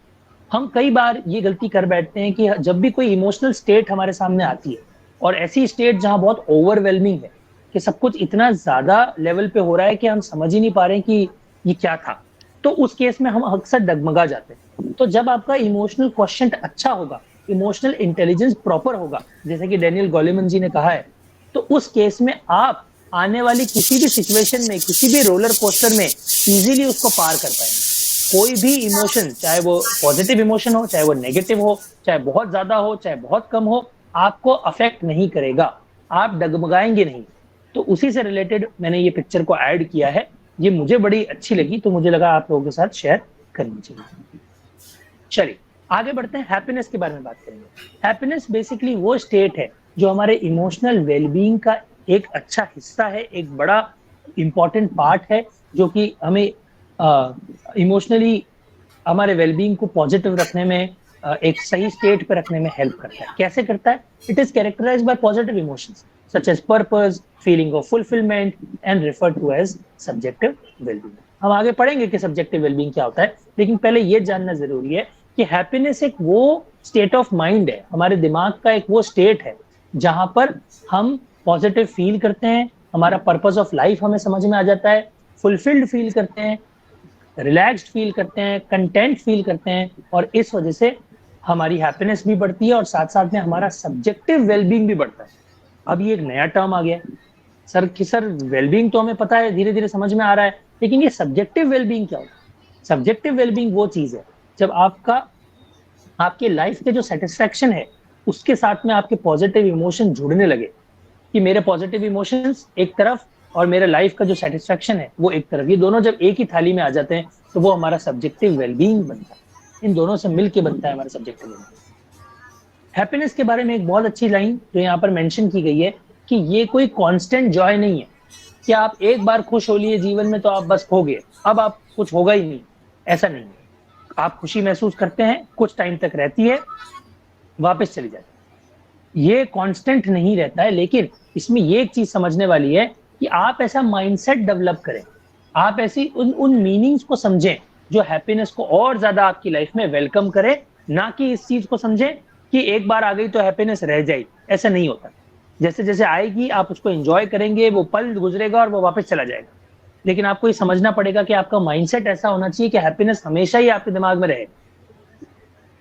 हम कई बार ये गलती कर बैठते हैं कि जब भी कोई इमोशनल स्टेट हमारे सामने आती है, और ऐसी स्टेट जहां बहुत ओवरवेलमिंग है कि सब कुछ इतना ज्यादा लेवल पे हो रहा है कि हम समझ ही नहीं पा रहे हैं कि ये क्या था, तो उस केस में हम अक्सर डगमगा जाते हैं। तो जब आपका इमोशनल क्वेश्चन अच्छा होगा, इमोशनल इंटेलिजेंस प्रॉपर होगा, जैसे कि डैनियल गोलेमन जी ने कहा है, तो उस केस में आप आने वाली किसी भी सिचुएशन में, किसी भी रोलर कोस्टर में इजीली उसको पार कर पाएंगे। कोई भी इमोशन, चाहे वो पॉजिटिव इमोशन हो, चाहे वो नेगेटिव हो, चाहे बहुत ज्यादा हो, चाहे बहुत कम हो, आपको अफेक्ट नहीं करेगा, आप डगमगाएंगे नहीं। तो उसी से रिलेटेड मैंने ये पिक्चर को ऐड किया है। ये मुझे बड़ी अच्छी लगी तो मुझे लगा आप लोगों के साथ शेयर करनी चाहिए। चलिए आगे बढ़ते हैं, हैप्पीनेस के बारे में बात करेंगे। हैप्पीनेस बेसिकली वो स्टेट है जो हमारे इमोशनल वेलबींग का एक अच्छा हिस्सा है, एक बड़ा इंपॉर्टेंट पार्ट है, जो कि हमें इमोशनली हमारे वेलबींग को पॉजिटिव रखने में, एक सही स्टेट पे रखने में हेल्प करता है। कैसे करता है? It is characterised by positive emotions such as purpose, feeling of fulfilment and refer to as subjective wellbeing. हम आगे पढ़ेंगे कि सब्जेक्टिव वेलबींग क्या होता है, लेकिन पहले ये जानना जरूरी है कि हैप्पीनेस एक वो स्टेट ऑफ माइंड है, हमारे दिमाग का एक वो स्टेट है जहां पर हम पॉजिटिव फील करते हैं, हमारा पर्पस ऑफ लाइफ हमें समझ में आ जाता है, फुलफिल्ड फील करते हैं, रिलैक्स्ड फील करते हैं, कंटेंट फील करते हैं, और इस वजह से हमारी हैप्पीनेस भी बढ़ती है और साथ साथ में हमारा सब्जेक्टिव वेलबींग भी बढ़ता है। अब ये एक नया टर्म आ गया है सर वेलबींग तो हमें पता है, धीरे धीरे समझ में आ रहा है, लेकिन ये सब्जेक्टिव वेलबींग क्या होता है? सब्जेक्टिव वेलबींग वो चीज है जब आपके लाइफ के जो सेटिस्फेक्शन है उसके साथ में आपके पॉजिटिव इमोशन जुड़ने लगे, कि मेरे पॉजिटिव इमोशंस एक तरफ और मेरे लाइफ का जो सेटिस्फेक्शन है वो एक तरफ, ये दोनों जब एक ही थाली में आ जाते हैं तो वो हमारा सब्जेक्टिव वेलबींग बनता है। इन दोनों से मिलके बनता है हमारा सब्जेक्टिव वेलबींग। हैप्पीनेस के बारे में एक बहुत अच्छी लाइन जो यहाँ पर मेंशन की गई है कि ये कोई कांस्टेंट जॉय नहीं है कि आप एक बार खुश हो लिए जीवन में तो आप बस खो गए, अब आप कुछ होगा ही नहीं, ऐसा नहीं है। आप खुशी महसूस करते हैं, कुछ टाइम तक रहती है, वापस चली जाती है, ये कांस्टेंट नहीं रहता है। लेकिन इसमें ये एक चीज समझने वाली है कि आप ऐसा माइंडसेट डेवलप करें, आप ऐसी उन मीनिंग्स को समझें जो हैप्पीनेस को और ज्यादा आपकी लाइफ में वेलकम करे, ना कि इस चीज को समझें कि एक बार आ गई तो हैप्पीनेस रह जाएगी। ऐसा नहीं होता, जैसे जैसे आएगी आप उसको एंजॉय करेंगे, वो पल गुजरेगा और वो वापस चला जाएगा। लेकिन आपको ये समझना पड़ेगा कि आपका माइंडसेट ऐसा होना चाहिए कि हैप्पीनेस हमेशा ही आपके दिमाग में रहे।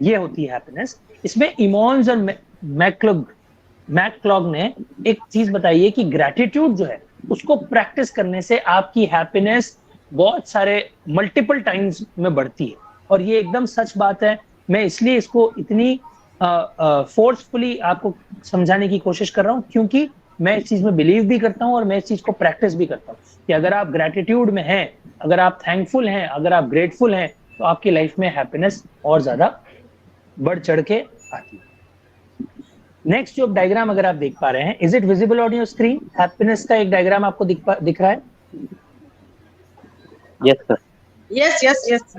ये होती है हैप्पीनेस। इसमें इमोन्स और मैकक्लॉग ने एक चीज बताई है कि ग्रैटिट्यूड जो है उसको प्रैक्टिस करने से आपकी हैप्पीनेस बहुत सारे मल्टीपल टाइम्स में बढ़ती है, और ये एकदम सच बात है। मैं इसलिए इसको इतनी फोर्सफुली आपको समझाने की कोशिश कर रहा हूँ क्योंकि मैं इस चीज में बिलीव भी करता हूँ और मैं इस चीज को प्रैक्टिस भी करता हूँ कि अगर आप ग्रैटिट्यूड में हैं, अगर आप थैंकफुल हैं, अगर आप ग्रेटफुल हैं, तो आपकी लाइफ में हैप्पीनेस और ज्यादा बढ़ चढ़ के आती है। नेक्स्ट जो डायग्राम अगर आप देख पा रहे हैं, is it visible on your screen? Happiness का एक डायग्राम आपको दिख रहा है? Yes sir. Yes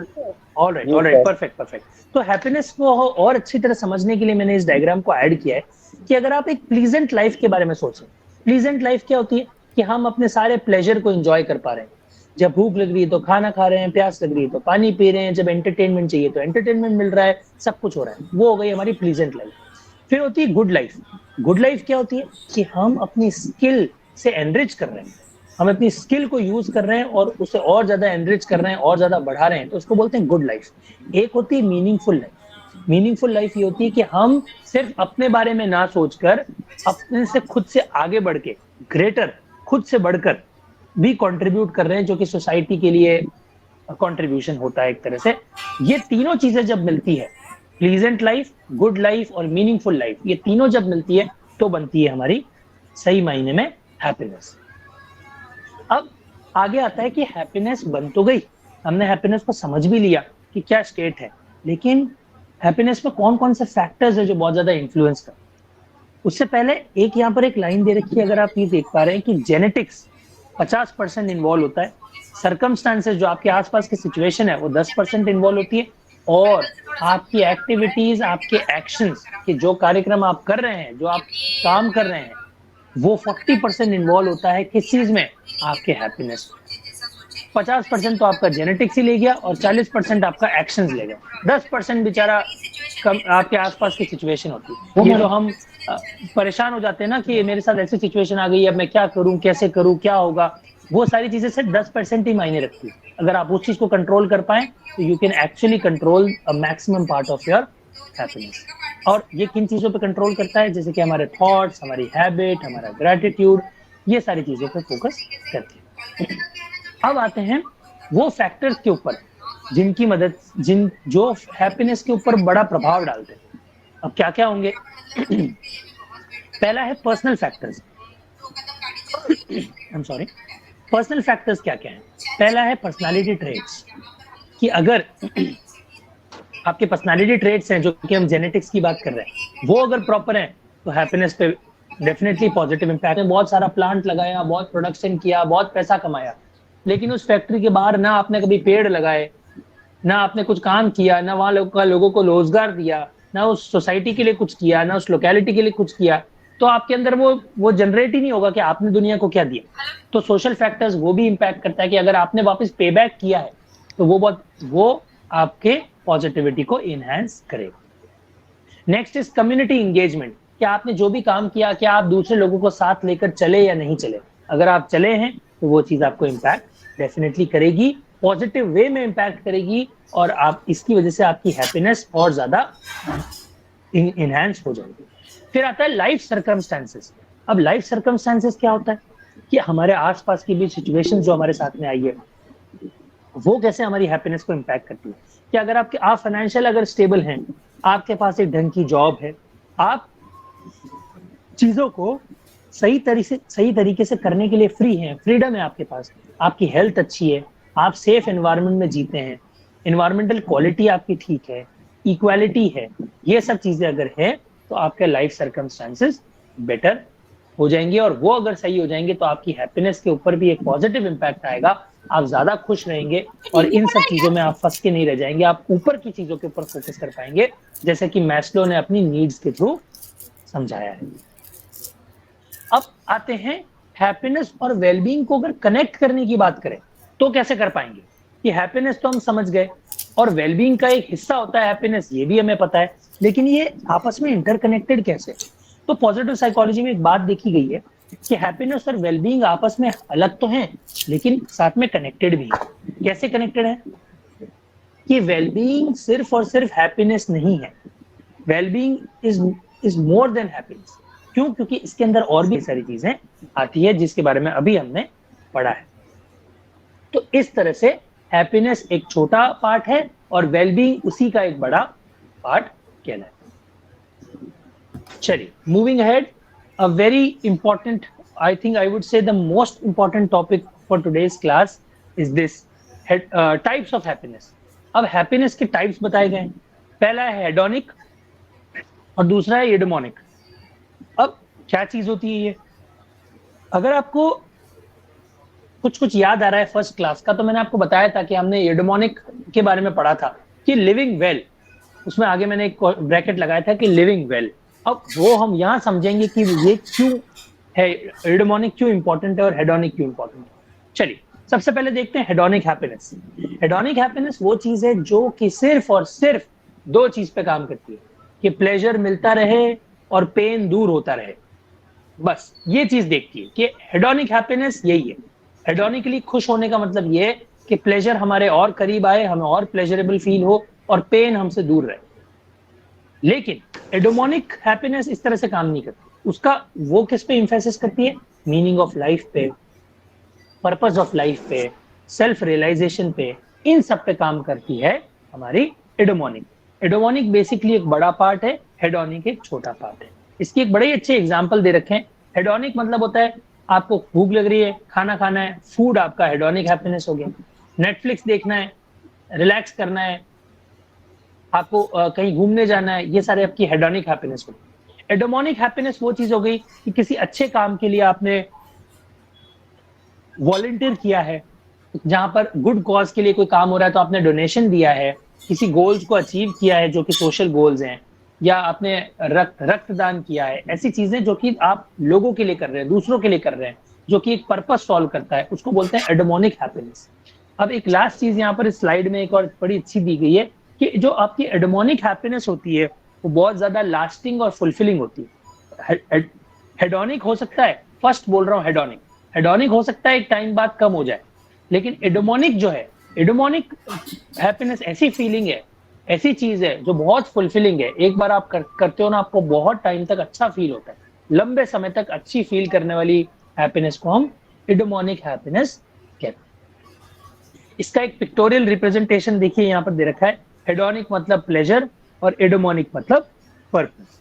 alright, perfect. तो हैप्पीनेस को और अच्छी तरह समझने के लिए मैंने इस डायग्राम को ऐड किया है कि अगर आप एक प्लीजेंट लाइफ के बारे में सोचें, प्लीजेंट लाइफ क्या होती है कि हम अपने सारे प्लेजर को एंजॉय कर पा रहे हैं। जब भूख लग रही है तो खाना खा रहे हैं, प्यास लग रही है तो पानी पी रहे हैं, जब एंटरटेनमेंट चाहिए तो एंटरटेनमेंट मिल रहा है, सब कुछ हो रहा है। वो हो गई हमारी प्लीजेंट लाइफ। फिर होती है गुड लाइफ। गुड लाइफ क्या होती है कि हम अपनी स्किल से एनरिच कर रहे हैं, हम अपनी स्किल को यूज कर रहे हैं और उसे और ज्यादा एनरिच कर रहे हैं और ज्यादा बढ़ा रहे हैं, तो उसको बोलते हैं गुड लाइफ। एक होती है मीनिंगफुल लाइफ। मीनिंगफुल लाइफ ये होती है कि हम सिर्फ अपने बारे में ना सोचकर अपने से खुद से आगे बढ़ के ग्रेटर, खुद से बढ़कर भी कंट्रीब्यूट कर रहे हैं, जो कि सोसाइटी के लिए कंट्रीब्यूशन होता है एक तरह से। ये तीनों चीजें जब मिलती है, प्लीजेंट लाइफ, गुड लाइफ और मीनिंगफुल लाइफ, ये तीनों जब मिलती है तो बनती है हमारी सही मायने में हैप्पीनेस। अब आगे आता है कि हैप्पीनेस बन तो गई, हमने हैप्पीनेस को समझ भी लिया कि क्या स्टेट है, लेकिन हैप्पीनेस में कौन कौन से फैक्टर्स है जो बहुत ज्यादा इन्फ्लुएंस कर। उससे पहले एक यहाँ पर एक लाइन दे रखी है, अगर आप ये देख पा रहे हैं कि जेनेटिक्स 50% इन्वॉल्व होता है, सर्कमस्टांसेस जो आपके आसपास की सिचुएशन है वो 10% इन्वॉल्व होती है, और आपकी एक्टिविटीज, आपके एक्शंस, कि जो कार्यक्रम आप कर रहे हैं, जो आप काम कर रहे हैं, वो 40% इन्वॉल्व होता है किस चीज में? आपके हैप्पीनेस। 50% तो आपका जेनेटिक्स ही ले गया और 40% आपका एक्शंस ले गया, 10% बेचारा आपके आसपास की सिचुएशन होती है। ये जो हम परेशान हो जाते हैं ना कि मेरे साथ ऐसी सिचुएशन आ गई है, अब मैं क्या करूं, कैसे करूं, क्या होगा, वो सारी चीजें सिर्फ 10% ही मायने रखती है। अगर आप उस चीज को कंट्रोल कर पाए तो you can actually control a maximum part of your happiness. और ये किन चीजों पे कंट्रोल करता है? जैसे कि हमारे थॉट्स, हमारी हैबिट, हमारा ग्रेटिट्यूड, ये सारी चीजों पे फोकस करते हैं। अब आते हैं वो फैक्टर्स के ऊपर जिनकी मदद जो हैप्पीनेस के ऊपर बड़ा प्रभाव डालते हैं। अब क्या क्या होंगे? पहला है personal factors. I am sorry, personal factors क्या क्या है? पहला है पर्सनालिटी ट्रेट्स, कि अगर आपके पर्सनालिटी ट्रेट्स हैं, जो कि हम जेनेटिक्स की बात कर रहे हैं, वो अगर प्रॉपर हैं तो हैप्पीनेस पे डेफिनेटली पॉजिटिव इंपैक्ट है। बहुत सारा प्लांट लगाया, बहुत प्रोडक्शन किया, बहुत पैसा कमाया, लेकिन उस फैक्ट्री के बाहर ना आपने कभी पेड़ लगाए, ना आपने कुछ काम किया, ना वहां लोगों को रोजगार दिया, ना उस सोसाइटी के लिए कुछ किया, ना उस लोकेलिटी के लिए कुछ किया, तो आपके अंदर वो जनरेट ही नहीं होगा कि आपने दुनिया को क्या दिया। तो सोशल फैक्टर्स वो भी इंपैक्ट करता है कि अगर आपने वापस पे बैक किया है तो वो आपके पॉजिटिविटी को इनहैंस करेगा। नेक्स्ट इज कम्युनिटी एंगेजमेंट, कि आपने जो भी काम किया, क्या आप दूसरे लोगों को साथ लेकर चले या नहीं चले। अगर आप चले हैं तो वो चीज आपको इम्पैक्ट डेफिनेटली करेगी, पॉजिटिव वे में इम्पैक्ट करेगी और आप इसकी वजह से आपकी हैप्पीनेस और ज्यादा इनहैंस हो जाएगी। फिर आता है लाइफ सर्कमस्टेंसेस। अब लाइफ सर्कमस्टेंसेस क्या होता है कि हमारे आसपास की भी सिचुएशन जो हमारे साथ में आई है वो कैसे हमारी हैप्पीनेस को इम्पैक्ट करती है। कि अगर आप फाइनेंशियल अगर स्टेबल हैं, आपके पास एक ढंग की जॉब है, आप चीजों को सही तरीके से करने के लिए फ्री हैं, फ्रीडम है आपके पास, आपकी हेल्थ अच्छी है, आप सेफ एनवायरनमेंट में जीते हैं, एनवायरमेंटल क्वालिटी आपकी ठीक है, इक्वालिटी है, ये सब चीजें अगर है तो आपके लाइफ सर्कमस्टेंसेस बेटर हो जाएंगे और वो अगर सही हो जाएंगे तो आपकी हैप्पीनेस के ऊपर भी एक पॉजिटिव इम्पैक्ट आएगा, आप ज्यादा खुश रहेंगे और इन सब चीजों में आप फंस के नहीं रह जाएंगे, आप ऊपर की चीजों के ऊपर फोकस कर पाएंगे, जैसे कि मैस्लो ने अपनी नीड्स के थ्रू समझाया है। अब आते हैं हैप्पीनेस और वेलबींग को अगर कनेक्ट करने की बात करें तो कैसे कर पाएंगे। कि हैप्पीनेस तो हम समझ गए और वेलबींग का एक हिस्सा होता है हैप्पीनेस, ये भी हमें पता है, लेकिन ये आपस में इंटरकनेक्टेड कैसे। तो पॉजिटिव साइकोलॉजी में एक बात देखी गई है कि हैप्पीनेस और वेलबींग आपस में अलग तो हैं लेकिन साथ में कनेक्टेड भी है। कैसे कनेक्टेड है कि वेलबींग सिर्फ और सिर्फ हैप्पीनेस नहीं है, wellbeing is more than happiness. क्यों? क्योंकि इसके अंदर और भी सारी चीजें आती है जिसके बारे में अभी हमने पढ़ा है। तो इस तरह से हैप्पीनेस एक छोटा पार्ट है और वेलबींग उसी का एक बड़ा पार्ट कहलाता है। चलिए, moving ahead, a very important, I think I would say the most important topic for today's class is this types of happiness. अब हैप्पीनेस के टाइप्स बताए गए हैं। पहला है हेडोनिक और दूसरा है यूडेमोनिक। अब क्या चीज होती है ये? अगर आपको कुछ याद आ रहा है फर्स्ट क्लास का, तो मैंने आपको बताया था कि हमने यूडेमोनिक के बारे में पढ़ा था कि लिविंग वेल, उसमें आगे मैंने एक ब्रैकेट लगाया था कि लिविंग वेल। अब वो हम यहाँ समझेंगे कि ये क्यों है, यूडेमोनिक क्यों इंपॉर्टेंट है और हेडोनिक क्यों इंपॉर्टेंट है। चलिए, सबसे पहले देखते हैं हेडोनिक हैप्पीनेस। हेडोनिक हैप्पीनेस वो चीज है जो कि सिर्फ और सिर्फ दो चीज पे काम करती है कि प्लेजर मिलता रहे और पेन दूर होता रहे। बस ये चीज देखती है कि हेडोनिक हैप्पीनेस यही है। हेडोनिकली खुश होने का मतलब ये है कि प्लेजर हमारे और करीब आए, हमें और प्लेजरेबल फील हो और पेन हमसे दूर रहे। लेकिन एडोमोनिक हैप्पीनेस इस तरह से काम नहीं करती। उसका वो किस पे एम्फेसिस करती है? मीनिंग ऑफ लाइफ पे, पर्पस ऑफ लाइफ पे, सेल्फ रियलाइजेशन पे, इन सब पे काम करती है हमारी एडोमोनिक। एडोमोनिक बेसिकली एक बड़ा पार्ट है, हेडोनिक एक छोटा पार्ट है। इसकी एक बड़े अच्छे एग्जाम्पल दे रखे हैं। हेडोनिक मतलब होता है आपको भूख लग रही है, खाना खाना है, फूड आपका हेडोनिक हैप्पीनेस हो गया। नेटफ्लिक्स देखना है, रिलैक्स करना है, आपको कहीं घूमने जाना है, ये सारे आपकी हेडोनिक हैप्पीनेस हो गई। एडोमोनिक हैप्पीनेस वो चीज हो गई कि किसी अच्छे काम के लिए आपने वॉलंटियर किया है, जहां पर गुड कॉज के लिए कोई काम हो रहा है तो आपने डोनेशन दिया है, किसी गोल्स को अचीव किया है जो कि सोशल गोल्स हैं, या आपने रक्तदान किया है। ऐसी चीजें जो कि आप लोगों के लिए कर रहे हैं, दूसरों के लिए कर रहे हैं, जो कि एक पर्पस सॉल्व करता है, उसको बोलते हैं एडोमोनिक हैप्पीनेस। अब एक लास्ट चीज यहाँ पर इस स्लाइड में एक और बड़ी अच्छी दी गई है कि जो आपकी एडोमोनिक हैप्पीनेस होती है वो बहुत ज्यादा लास्टिंग और फुलफिलिंग होती है। हेडोनिक हो सकता है, फर्स्ट बोल रहा हूँ हेडोनिक हो सकता है एक टाइम बाद कम हो जाए, लेकिन एडोमोनिक जो है, एडोमोनिक हैप्पीनेस ऐसी फीलिंग है, ऐसी चीज है जो बहुत फुलफिलिंग है। एक बार आप करते हो ना, आपको बहुत टाइम तक अच्छा फील होता है, लंबे समय तक अच्छी फील करने वाली हैप्पीनेस को हम एडोमोनिक हैप्पीनेस कहते हैं। इसका एक पिक्टोरियल रिप्रेजेंटेशन देखिए यहाँ पर दे रखा है। हेडोनिक मतलब प्लेजर और एडोमोनिक मतलब पर्पस।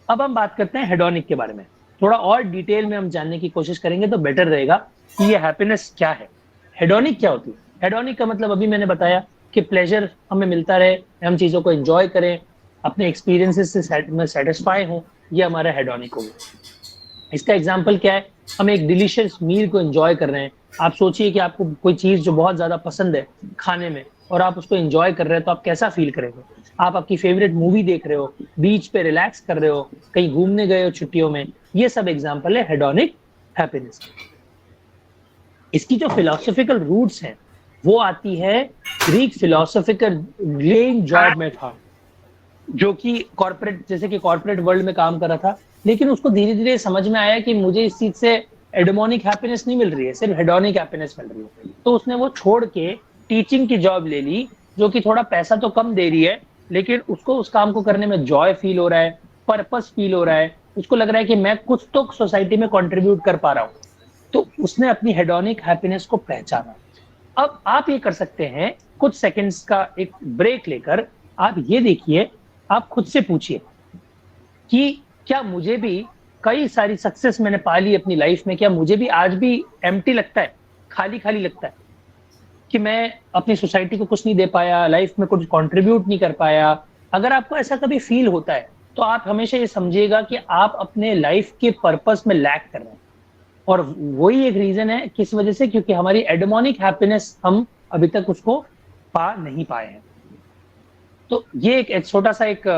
अब हम बात करते हैं हेडोनिक के बारे में, थोड़ा और डिटेल में हम जानने की कोशिश करेंगे तो बेटर रहेगा कि ये हैप्पीनेस क्या है, हेडोनिक क्या होती है। हेडोनिक का मतलब अभी मैंने बताया कि प्लेजर हमें मिलता रहे, हम चीजों को एंजॉय करें, अपने एक्सपीरियंसेस से सेटिस्फाई हो, ये हमारा हेडोनिक होगा। इसका एग्जांपल क्या है? हम एक डिलीशियस मील को एंजॉय कर रहे हैं। आप सोचिए कि आपको कोई चीज जो बहुत ज्यादा पसंद है खाने में और आप उसको एंजॉय कर रहे हैं, तो आप कैसा फील करेंगे? आप आपकी फेवरेट मूवी देख रहे हो, बीच पे रिलैक्स कर रहे हो, कहीं घूमने गए हो छुट्टियों में, ये सब एग्जांपल है हेडोनिक हैप्पीनेस। इसकी जो फिलोसॉफिकल रूट्स हैं वो आती है ग्रीक फिलोसोफिकल ग्लेन जॉब में था, जो कि कॉर्पोरेट, जैसे कि कॉर्पोरेट वर्ल्ड में काम कर रहा था, लेकिन उसको धीरे धीरे समझ में आया कि मुझे इस चीज से एडमोनिक हैप्पीनेस नहीं मिल रही है, सिर्फ हेडोनिक हैप्पीनेस मिल रही है। तो उसने वो छोड़ के टीचिंग की जॉब ले ली, जो कि थोड़ा पैसा तो कम दे रही है, लेकिन उसको उस काम को करने में जॉय फील हो रहा है, पर्पस फील हो रहा है, उसको लग रहा है कि मैं कुछ तो सोसाइटी में कंट्रीब्यूट कर पा रहा हूँ। तो उसने अपनी हेडोनिक हैप्पीनेस को पहचाना। अब आप ये कर सकते हैं, कुछ सेकंड्स का एक ब्रेक लेकर आप ये देखिए, आप खुद से पूछिए कि क्या मुझे भी कई सारी सक्सेस मैंने पा ली अपनी लाइफ में, क्या मुझे भी आज भी एम्प्टी लगता है, खाली खाली लगता है कि मैं अपनी सोसाइटी को कुछ नहीं दे पाया, लाइफ में कुछ कंट्रीब्यूट नहीं कर पाया। अगर आपको ऐसा कभी फील होता है तो आप हमेशा ये समझिएगा कि आप अपने लाइफ के पर्पस में लैक कर रहे हैं, और वही एक रीजन है किस वजह से, क्योंकि हमारी एडमोनिक हैप्पीनेस हम अभी तक उसको पा नहीं पाए हैं। तो ये एक छोटा सा एक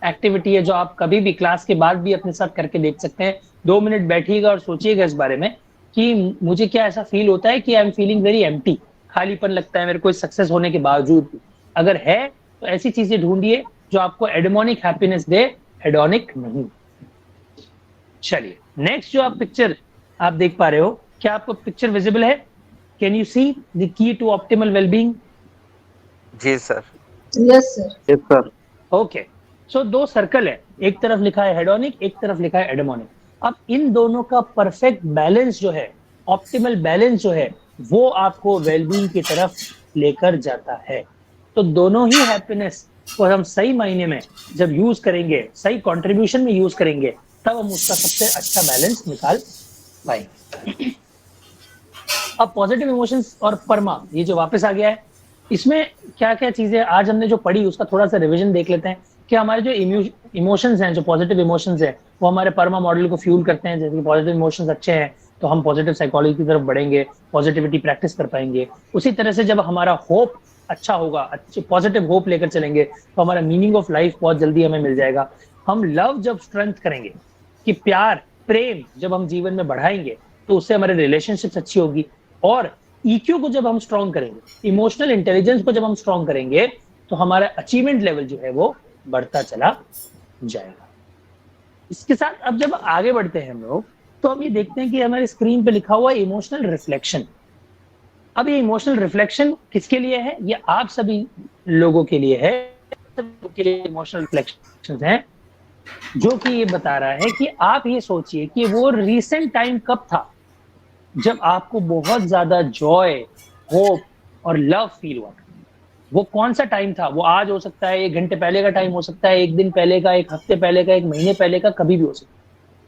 एक्टिविटी है जो आप कभी भी क्लास के बाद भी अपने साथ करके देख सकते हैं। 2 मिनट बैठिएगा और सोचिएगा इस बारे में कि मुझे क्या ऐसा फील होता है कि I am feeling very empty, खालीपन लगता है मेरे को सक्सेस होने के बावजूद भी। अगर है तो ऐसी चीजें ढूंढिए जो आपको एडमोनिक हैप्पीनेस दे, हेडोनिक नहीं। चलिए नेक्स्ट जो आप पिक्चर आप देख पा रहे हो, क्या आपको पिक्चर विजिबल है? Can you see the key to optimal wellbeing? जी sir. Yes sir. Yes sir. Okay, so 2 circle है, एक तरफ लिखा है हेडोनिक, एक तरफ लिखा है एडमोनिक। अब इन दोनों का परफेक्ट बैलेंस जो है, ऑप्टिमल बैलेंस जो है, वो आपको वेलबींग की तरफ लेकर जाता है। तो दोनों ही हैप्पीनेस को हम सही मायने में जब यूज करेंगे, सही कंट्रीब्यूशन में यूज करेंगे, तब हम उसका सबसे अच्छा बैलेंस निकाल पाएंगे। अब पॉजिटिव इमोशंस और परमा, ये जो वापस आ गया है, इसमें क्या क्या चीजें आज हमने जो पढ़ी उसका थोड़ा सा रिवीजन देख लेते हैं कि हमारे जो इमोशंस हैं, जो पॉजिटिव इमोशंस हैं, वो हमारे परमा मॉडल को फ्यूल करते हैं। जैसे कि पॉजिटिव इमोशंस अच्छे हैं तो हम पॉजिटिव साइकोलॉजी की तरफ बढ़ेंगे, पॉजिटिविटी प्रैक्टिस कर पाएंगे। उसी तरह से जब हमारा होप अच्छा होगा, अच्छे पॉजिटिव होप लेकर चलेंगे, तो हमारा मीनिंग ऑफ लाइफ बहुत जल्दी हमें मिल जाएगा। हम लव जब स्ट्रेंथ करेंगे, कि प्यार प्रेम जब हम जीवन में बढ़ाएंगे, तो उससे हमारे रिलेशनशिप्स अच्छी होगी। और ईक्यू को जब हम स्ट्रॉन्ग करेंगे, इमोशनल इंटेलिजेंस को जब हम स्ट्रॉन्ग करेंगे, तो हमारा अचीवमेंट लेवल जो है वो बढ़ता चला जाएगा। इसके साथ अब जब आगे बढ़ते हैं हम लोग, तो अब ये देखते हैं कि हमारे स्क्रीन पे लिखा हुआ है इमोशनल रिफ्लेक्शन। अब ये इमोशनल रिफ्लेक्शन किसके लिए है? ये आप सभी लोगों के लिए है। सबके लिए इमोशनल रिफ्लेक्शन है, जो कि ये बता रहा है कि आप ये सोचिए कि वो रीसेंट टाइम कब था जब आपको बहुत ज्यादा जॉय, होप और लव फील हुआ। वो कौन सा टाइम था? वो आज हो सकता है, 1 घंटे पहले का टाइम हो सकता है, 1 दिन पहले का, 1 हफ्ते पहले का, 1 महीने पहले का, कभी भी हो सकता है।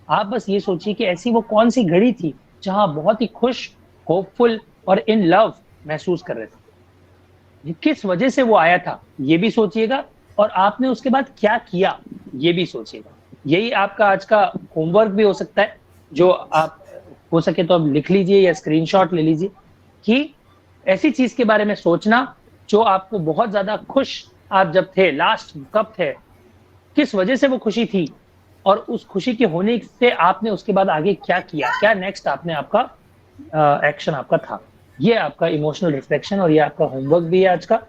आप बस ये सोचिए कि ऐसी वो कौन सी घड़ी थी जहां बहुत ही खुश, होपफुल और इन लव महसूस कर रहे थे। किस वजह से वो आया था ये भी सोचिएगा, और आपने उसके बाद क्या किया ये भी सोचिएगा। यही आपका आज का होमवर्क भी हो सकता है, जो आप हो सके तो अब लिख लीजिए या स्क्रीनशॉट ले लीजिए कि ऐसी चीज के बारे में सोचना जो आपको बहुत ज्यादा खुश आप जब थे, लास्ट कब थे, किस वजह से वो खुशी थी, और उस खुशी के होने से आपने उसके बाद आगे क्या किया, क्या नेक्स्ट आपने आपका एक्शन आपका था। ये आपका इमोशनल रिफ्लेक्शन और ये आपका होमवर्क भी है आज का।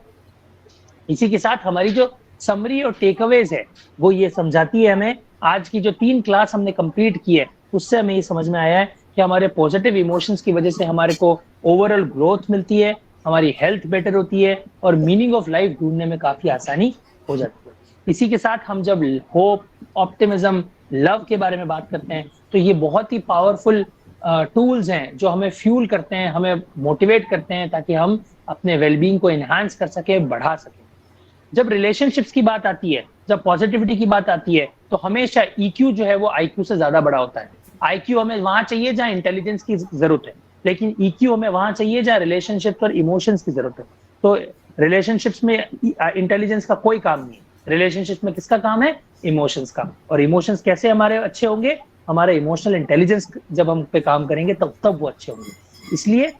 इसी के साथ हमारी जो समरी और टेकअवेज है वो ये समझाती है हमें, आज की जो 3 क्लास हमने कंप्लीट की है उससे हमें ये समझ में आया है कि हमारे पॉजिटिव इमोशंस की वजह से हमारे को ओवरऑल ग्रोथ मिलती है, हमारी हेल्थ बेटर होती है और मीनिंग ऑफ लाइफ ढूंढने में काफी आसानी हो जाती है। इसी के साथ हम जब होप, ऑप्टिमिज्म, लव के बारे में बात करते हैं तो ये बहुत ही पावरफुल टूल्स हैं जो हमें फ्यूल करते हैं, हमें मोटिवेट करते हैं ताकि हम अपने वेलबींग को एनहांस कर सके, बढ़ा सके। जब रिलेशनशिप्स की बात आती है, जब पॉजिटिविटी की बात आती है, तो हमेशा EQ जो है वो IQ से ज्यादा बड़ा होता है। IQ हमें वहां चाहिए जहां इंटेलिजेंस की जरूरत है, लेकिन EQ हमें वहां चाहिए जहां रिलेशनशिप और इमोशंस की जरूरत है। तो रिलेशनशिप्स में इंटेलिजेंस का कोई काम नहीं है, रिलेशनशिप में किसका काम है? इमोशंस का। और इमोशंस कैसे हमारे अच्छे होंगे? हमारे इमोशनल इंटेलिजेंस जब हम पे काम करेंगे तब वो अच्छे होंगे। इसलिए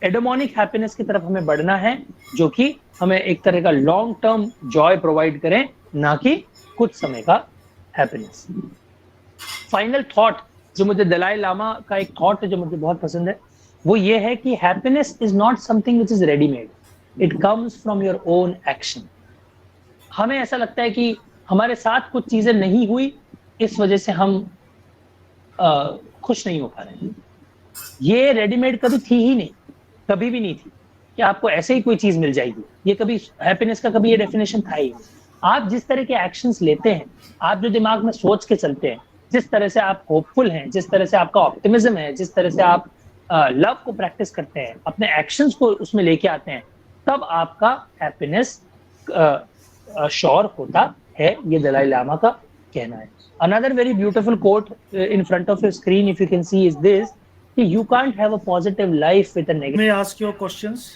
एडोमोनिक हैप्पीनेस की तरफ हमें बढ़ना है, जो कि हमें एक तरह का लॉन्ग टर्म जॉय प्रोवाइड करें, ना कि कुछ समय का हैप्पीनेस। फाइनल थॉट जो मुझे दलाई लामा का एक थॉट है जो मुझे बहुत पसंद है, वो ये है कि happiness is not something which is readymade, it comes from your own action. हमें ऐसा लगता है कि हमारे साथ कुछ चीजें नहीं हुई, इस वजह से हम खुश नहीं हो पा रहे हैं। ये रेडीमेड कभी थी ही नहीं, कभी भी नहीं थी कि आपको ऐसे ही कोई चीज मिल जाएगी। ये कभी हैप्पीनेस का कभी ये डेफिनेशन था ही नहीं। आप जिस तरह के एक्शंस लेते हैं, आप जो दिमाग में सोच के चलते हैं, जिस तरह से आप होपफुल हैं, जिस तरह से आपका ऑप्टिमिज्म है, जिस तरह से आप लव को प्रैक्टिस करते हैं, अपने एक्शंस को उसमें लेके आते हैं, तब आपका हैप्पीनेस श्योर होता है। ये दलाई लामा का कहना है। Another very beautiful quote in front of your screen, if you can see, is this: you can't have a positive life with a negative. May I ask your questions?